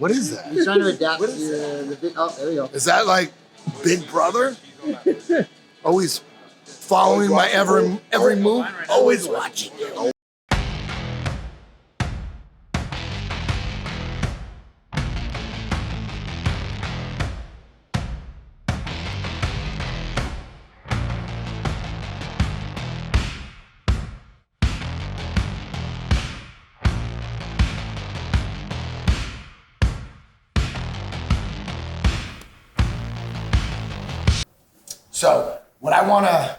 What is that? He's trying to adapt to the big. Oh, there we go. Is that like Big Brother? Always following my every move. Always watching you. So what I want to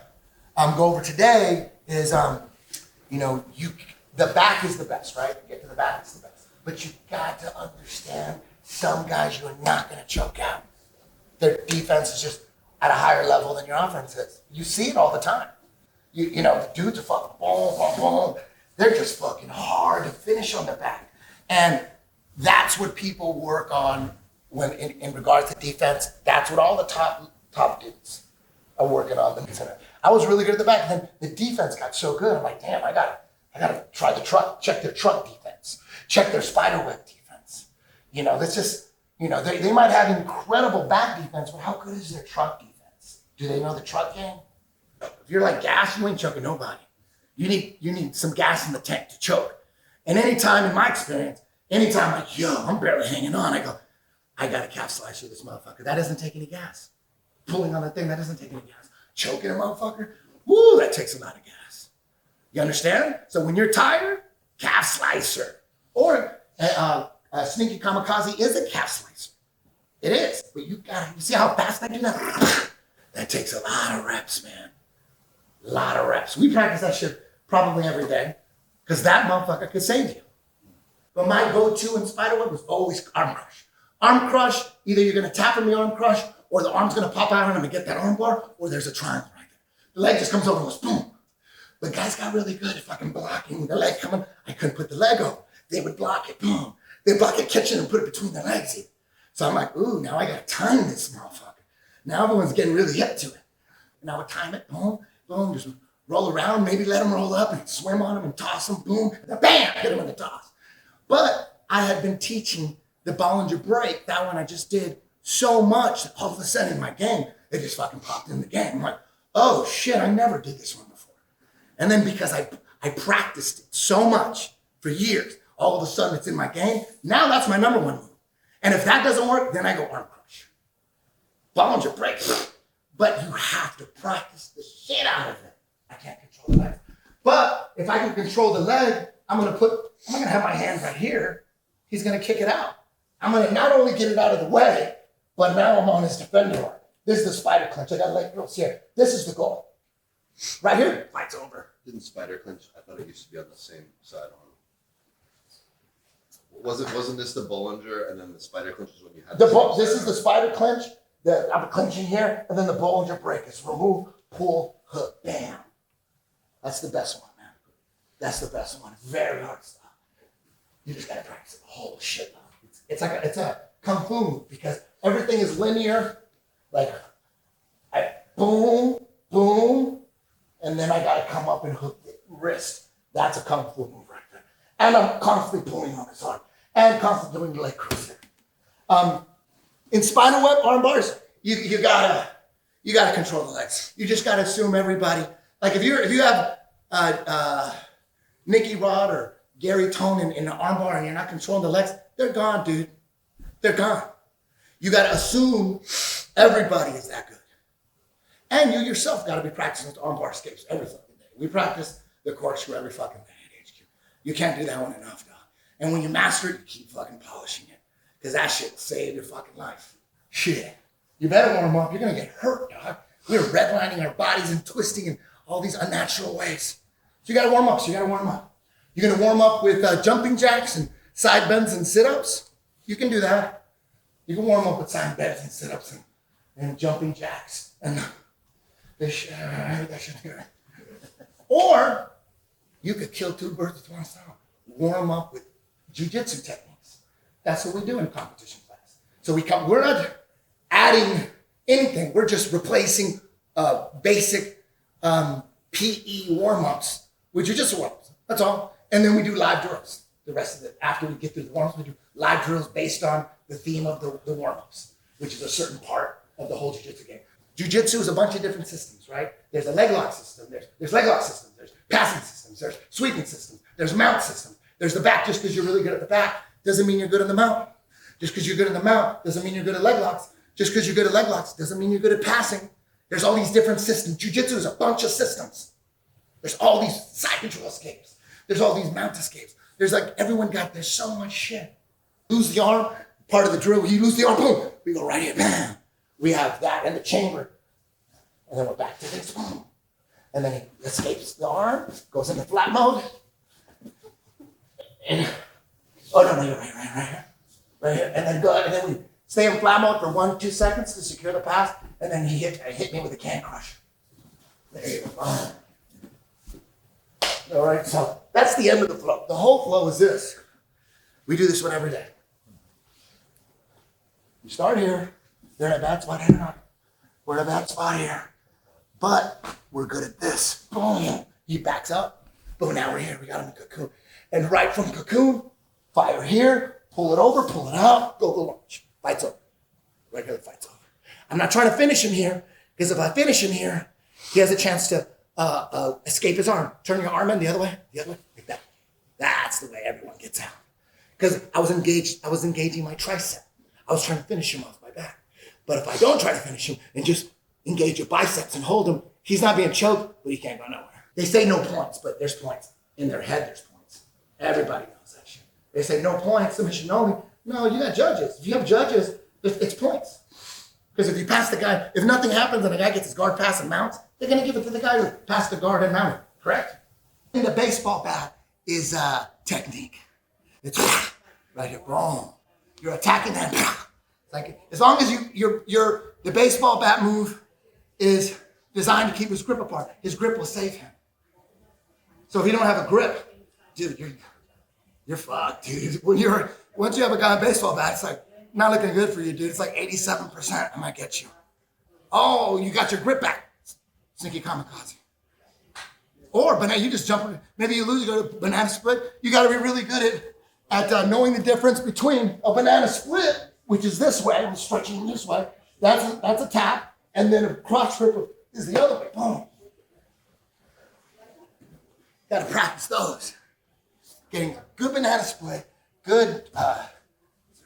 go over today is, the back is the best, right? Get to the back is the best. But you got to understand, some guys you are not going to choke out. Their defense is just at a higher level than your offense is. You see it all the time. The dudes are fucking boom, boom, boom. They're just fucking hard to finish on the back. And that's what people work on when in regards to defense. That's what all the top dudes are working on. I was really good at the back, and then the defense got so good. I'm like, damn, I gotta try the truck, check their truck defense, check their Spiderweb defense. That's just, they might have incredible back defense, but how good is their truck defense? Do they know the truck game? If you're like gas, you ain't choking nobody. You need some gas in the tank to choke. And anytime, in my experience, like, yo, I'm barely hanging on, I go, I gotta calf slice you this motherfucker. That doesn't take any gas. Pulling on the thing, that doesn't take any gas. Choking a motherfucker, woo, that takes a lot of gas. You understand? So when you're tired, calf slicer. Or a sneaky kamikaze is a calf slicer. It is. But you see how fast I do that? That takes a lot of reps, man. A lot of reps. We practice that shit probably every day, because that motherfucker could save you. But my go-to in Spiderweb was always arm crush. Arm crush, either you're gonna tap on the arm crush, or the arm's gonna pop out and I'm gonna get that arm bar, or there's a triangle right there. The leg just comes over and goes boom. But guys got really good at fucking blocking the leg coming. I couldn't put the leg over. They would block it, boom. They'd block it, catch it, and put it between their legs even. So I'm like, ooh, now I gotta time this motherfucker. Now everyone's getting really hip to it. And I would time it, boom, boom, just roll around, maybe let them roll up and swim on them and toss them, boom, and then bam, hit them in the toss. But I had been teaching the Bollinger break, that one I just did so much that all of a sudden in my game, it just fucking popped in the game. I'm like, oh shit, I never did this one before. And then because I practiced it so much for years, all of a sudden it's in my game. Now that's my number one move. And if that doesn't work, then I go arm crush. Bollinger break. But you have to practice the shit out of it. I can't control the leg. But if I can control the leg, I'm gonna have my hand right here. He's gonna kick it out. I'm gonna not only get it out of the way, but now I'm on his defender arm. This is the spider clinch. I got leg girls here. This is the goal. Right here, fight's over. Didn't spider clinch? I thought it used to be on the same side on. Wasn't this the Bollinger and then the spider clinch is when you had this is the spider clinch. I'm clinching here, and then the Bollinger break is remove, pull, hook, bam. That's the best one, man. That's the best one. Very hard stuff. You just gotta practice the whole shit. It's a kung fu move because everything is linear. Like, I boom, boom, and then I gotta come up and hook the wrist. That's a kung fu move right there. And I'm constantly pulling on his arm and constantly doing the leg cruiser. In Spiderweb arm bars, you gotta control the legs. You just gotta assume everybody. Like if you have Nicky Rod or Gary Tone in the arm bar and you're not controlling the legs, they're gone, dude. They're gone. You gotta assume everybody is that good. And you yourself gotta be practicing with arm bar escapes every fucking day. We practice the corkscrew every fucking day at HQ. You can't do that one enough, dog. And when you master it, you keep fucking polishing it. Because that shit will save your fucking life. Shit. You better warm up. You're gonna get hurt, dog. We're redlining our bodies and twisting in all these unnatural ways. So you gotta warm up. You're gonna warm up with jumping jacks and side bends and sit-ups. You can do that. You can warm up with side bends and sit-ups and jumping jacks. And that shit's good. Or you could kill two birds with one stone. Warm up with jiu-jitsu techniques. That's what we do in competition class. So we're not adding anything. We're just replacing basic PE warm-ups with jiu-jitsu warm-ups. That's all. And then we do live drills. The rest of it, after we get through the warm-ups, we do live drills based on the theme of the warm-ups, which is a certain part of the whole jiu-jitsu game. Jiu-jitsu is a bunch of different systems, right? There's a leg lock system, there's leg lock systems, there's passing systems, there's sweeping systems, there's mount systems, there's the back. Just because you're really good at the back doesn't mean you're good in the mount. Just because you're good in the mount doesn't mean you're good at leg locks. Just because you're good at leg locks doesn't mean you're good at passing. There's all these different systems. Jiu-jitsu is a bunch of systems. There's all these side control escapes. There's all these mount escapes. There's there's so much shit. Lose the arm, part of the drill, you lose the arm, boom. We go right here, bam. We have that in the chamber. And then we're back to this, boom. And then he escapes the arm, goes into flat mode. And, oh no, you're right here. Right here. And then we stay in flat mode for 1-2 seconds to secure the pass. And then he hit me with a can crush. There you go. All right, so that's the end of the flow. The whole flow is this. We do this one every day. You start here. They're in a bad spot here. We're in a bad spot here. But we're good at this. Boom. He backs up. Boom, now we're here. We got him in cocoon. And right from cocoon, fire here, pull it over, pull it out, go launch. Fight's over. Right here, the fight's over. I'm not trying to finish him here, because if I finish him here, he has a chance to escape his arm. Turn your arm in the other way, like that. That's the way everyone gets out. Because I was engaging my tricep. I was trying to finish him off my back. But if I don't try to finish him and just engage your biceps and hold him, he's not being choked, but he can't go nowhere. They say no points, but there's points. In their head, there's points. Everybody knows that shit. They say no points, submission only. No, you got judges. If you have judges, it's points. Because if you pass the guy, if nothing happens and the guy gets his guard pass and mounts, they're going to give it to the guy who passed the guard and mounted, correct? And the baseball bat is technique. It's right here, boom. You're attacking that. Like, as long as the baseball bat move is designed to keep his grip apart, his grip will save him. So if you don't have a grip, dude, you're fucked, dude. Once you have a guy in baseball bat, it's like not looking good for you, dude. It's like 87%. I might get you. Oh, you got your grip back. Sneaky kamikaze. Or you just jump. Maybe you lose. You go to banana split. You got to be really good at knowing the difference between a banana split, which is this way, and stretching this way. That's a tap, and then a cross triple is the other way. Boom. Got to practice those. Getting a good banana split, good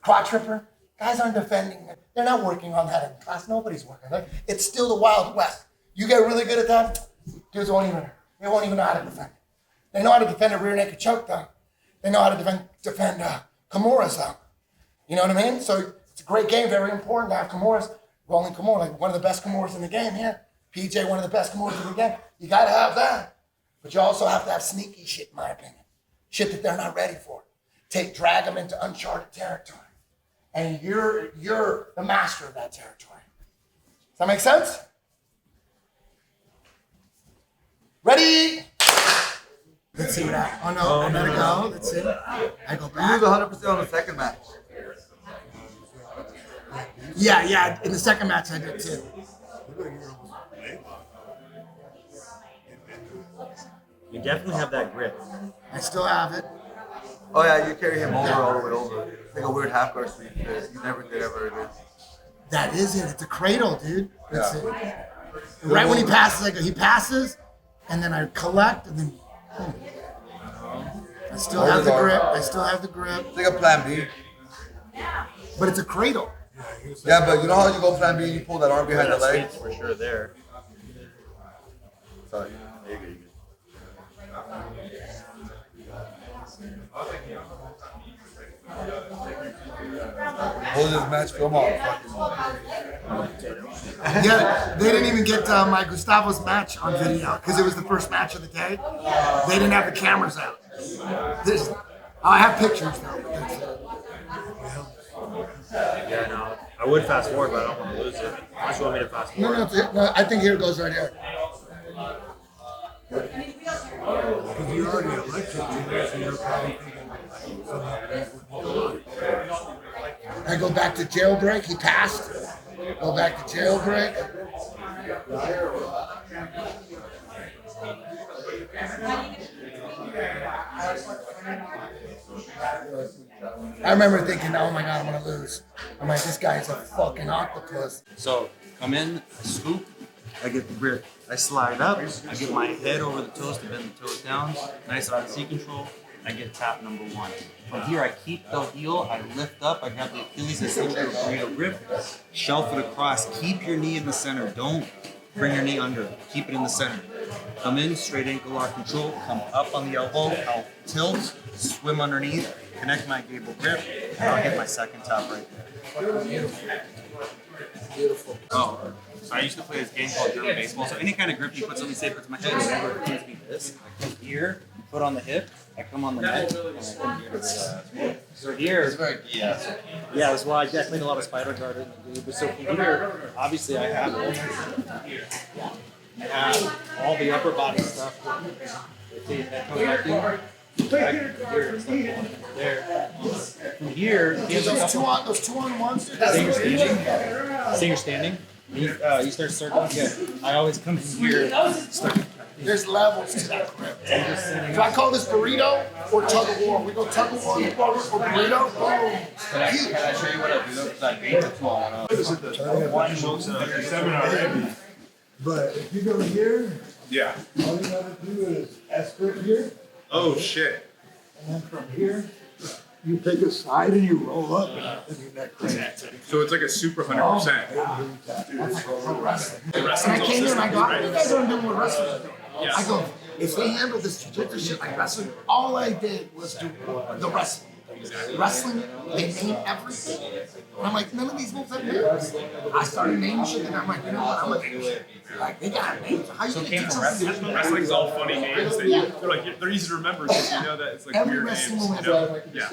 crotch ripper. Guys aren't defending it. They're not working on that in class. Nobody's working on it. It's still the Wild West. You get really good at that, dudes won't even know how to defend. They know how to defend a rear naked choke though. They know how to defend Kimuras though. You know what I mean? So it's a great game, very important to have Kimuras. Rolling Kimura, like one of the best Kimuras in the game here. PJ, one of the best Kimuras in the game. You gotta have that. But you also have to have sneaky shit, in my opinion. Shit that they're not ready for. Drag them into uncharted territory. And you're the master of that territory. Does that make sense? Ready? Let's see that. Oh no, I gotta go. Let's see. I go back. You lose 100% on the second match. Yeah. In the second match I did too. You definitely have that grip. I still have it. Oh yeah, you carry him over all the way over. It's like a weird half guard sweep because you never did ever did. That is it. It's a cradle, dude. That's Yeah. it. Right when he passes, he passes, and then I collect, and then I still have the grip. It's like a plan B. But it's a cradle. Yeah, but you know how you go plan B, you pull that arm behind the leg? For sure there. Sorry. There you go. Hold this match, film off. Yeah, they didn't even get my Gustavo's match on video because it was the first match of the day. They didn't have the cameras out. I have pictures though. But that's it. Yeah, no. I would fast forward, but I don't want to lose it. Unless you want me to fast forward. No, I think here it goes right here. Because you already elected to, so you're probably I go back to jailbreak. He passed. Go back to jailbreak. I remember thinking, oh my God, I'm gonna lose. I'm like, this guy's a fucking octopus. So come in, I scoop, I get the grip. I slide up, I get my head over the toes to bend the toes down. Nice RC control. I get tap number 1. From here, I keep the heel, I lift up, I grab the Achilles, I send you a burrito grip, shelf it across. Keep your knee in the center. Don't bring your knee under. Keep it in the center. Come in, straight ankle lock control, come up on the elbow, I'll tilt, swim underneath, connect my gable grip, and I'll get my second tap right there. Beautiful. Oh, I used to play this game called German baseball. So any kind of grip you put, somebody say puts my head, whatever, it comes to be this. I come here, foot on the hip, I come on the neck, and I come here to the So here, It's very yeah. yeah, that's why I played a lot of spider guard in the game. But so from here, obviously I have all the upper body stuff. See, that comes right through. Back here, it's like there. From here, Those two on ones. say you're standing. Say you're standing. You start circling. Yeah. I always come from here. Start. There's levels to that grip. Do I call this burrito or tug of war? We go tug of war or burrito? Boom. Can I show you what I do? Because I beat the 12 This is the seminar maybe. But if you go here, Yeah. all you gotta do is S-grip here, Oh shit. and then from here, you take a side and you roll up and your neck cranks. So it's like a super 100%. And I came in and I go, what you guys are doing with wrestlers? I go, if they handle this jiu-jitsu shit like wrestling, all I did was do the wrestling. Wrestling, they name everything. And I'm like, none of these moves have names. I started naming shit and I'm like, you know what, I'm gonna name shit. Like, they got names. How you gonna teach them? Wrestling's all funny names. They're easy to remember because you know that it's like Every weird wrestling names. move You has know? a Yeah.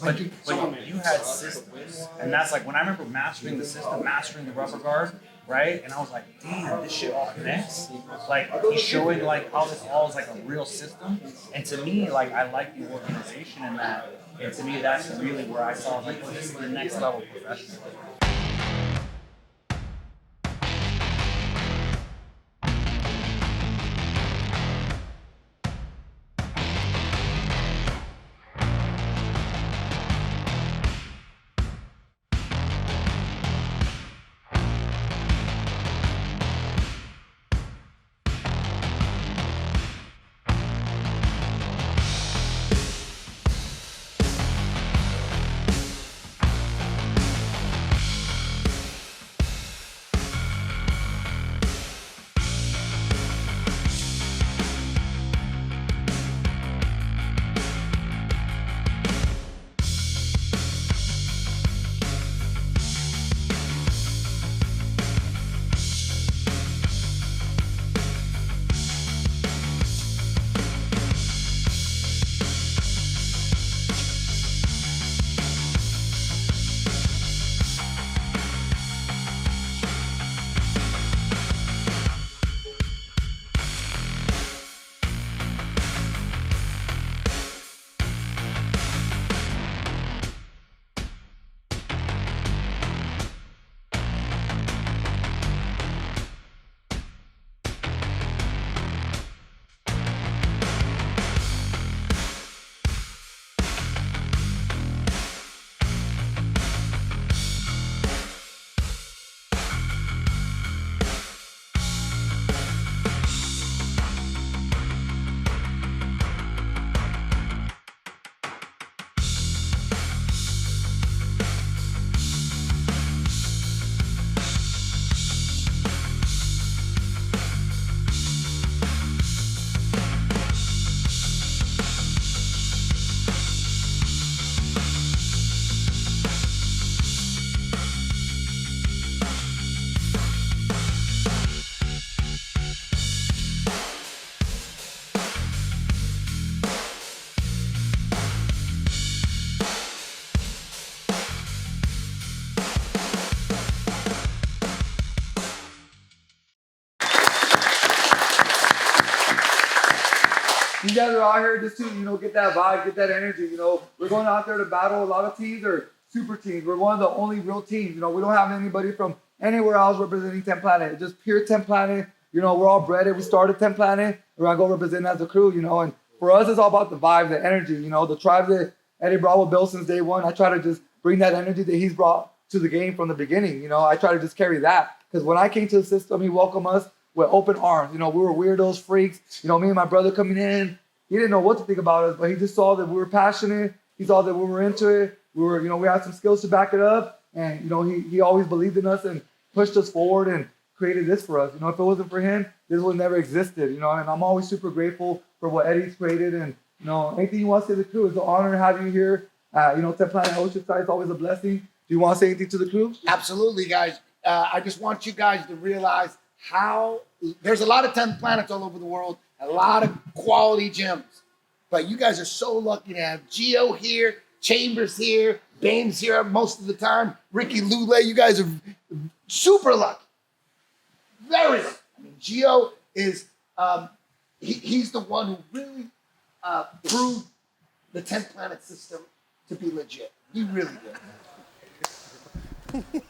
But you had systems, and that's like when I remember mastering the system, mastering the rubber guard, right? And I was like, damn, this shit all connects. Like he's showing like how this all is like a real system. And to me, like I like the organization in that. And to me, that's really where I saw like, oh, this is the next level professional. You guys are out here just to, get that vibe, get that energy. We're going out there to battle. A lot of teams are super teams. We're one of the only real teams. We don't have anybody from anywhere else representing 10 Planet. It's just pure 10 Planet. We're all bred. We started 10 Planet. We're going to go represent as a crew, and for us, it's all about the vibe, the energy, the tribe. Eddie Bravo built since day one. I try to just bring that energy that he's brought to the game from the beginning. You know, I try to just carry that because when I came to the system, he welcomed us with open arms. You know, we were weirdos, freaks. You know, me and my brother coming in, he didn't know what to think about us, but he just saw that we were passionate. He saw that we were into it. We were, you know, we had some skills to back it up, and you know, he always believed in us and pushed us forward and created this for us. You know, if it wasn't for him, this would never existed. You know, and I'm always super grateful for what Eddie's created. And you know, anything you want to say to the crew, it's an honor to have you here. You know, 10th Planet Oceanside is always a blessing. Do you want to say anything to the crew? Absolutely, guys. I just want you guys to realize how there's a lot of 10th planets all over the world, a lot of quality gyms. But you guys are so lucky to have Gio here, Chambers here, Baines here most of the time, Ricky Lule. You guys are super lucky. Very lucky. I mean, Gio is, he's the one who really proved the 10th planet system to be legit. He really did.